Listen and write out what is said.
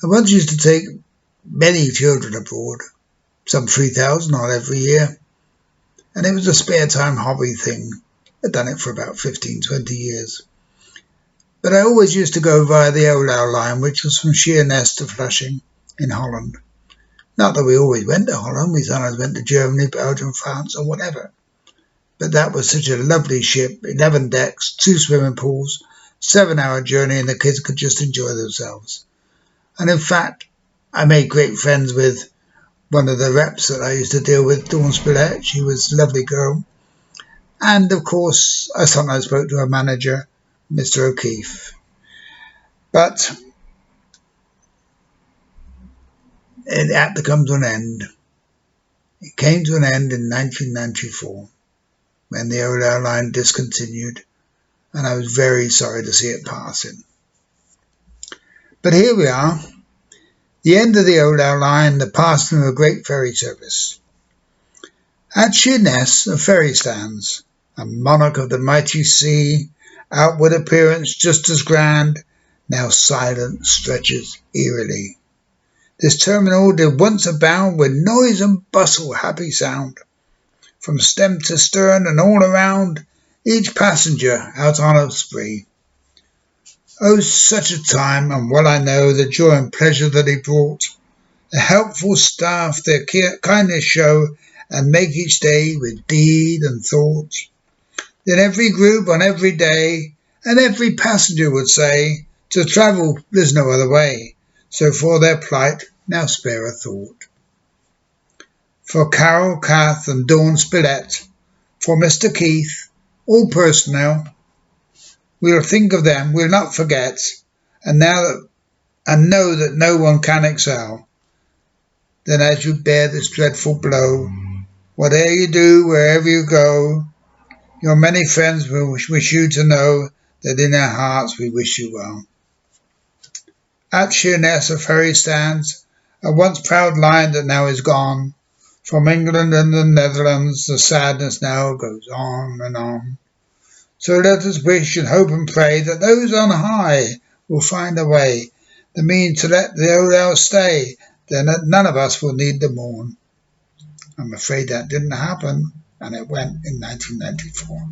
I once used to take many children abroad, some 3,000 odd every year, and it was a spare time hobby thing. I'd done it for about 15, 20 years. But I always used to go via the Olau-Line, which was from Sheerness to Flushing in Holland. Not that we always went to Holland, we sometimes went to Germany, Belgium, France, or whatever. But that was such a lovely ship, 11 decks, 2 swimming pools, 7-hour journey, and the kids could just enjoy themselves. And in fact, I made great friends with one of the reps that I used to deal with, Dawn Spillett. She was a lovely girl. And of course, I sometimes spoke to her manager, Mr. O'Keefe. But it had to come to an end. It came to an end in 1994 when the Olau-Line discontinued, and I was very sorry to see it passing. But here we are, the end of the Olau-Line, the passing of a great ferry service. At Sheerness, a ferry stands, a monarch of the mighty sea, outward appearance just as grand, now silent stretches eerily. This terminal did once abound with noise and bustle, happy sound. From stem to stern and all around, each passenger out on a spree. Oh, such a time, and well I know the joy and pleasure that he brought. The helpful staff their kindness show, and make each day with deed and thought. Then every group on every day, and every passenger would say, to travel there's no other way, so for their plight now spare a thought. For Carol, Kath and Dawn Spillett, for Mr. Keith, all personnel, we'll think of them, we'll not forget, and know that no one can excel. Then as you bear this dreadful blow, whatever you do, wherever you go, your many friends will wish you to know that in our hearts we wish you well. At Sheerness a ferry stands, a once proud line that now is gone. From England and the Netherlands the sadness now goes on and on. So let us wish and hope and pray that those on high will find a way, the means to let the Olau stay, then none of us will need to mourn. I'm afraid that didn't happen, and it went in 1994.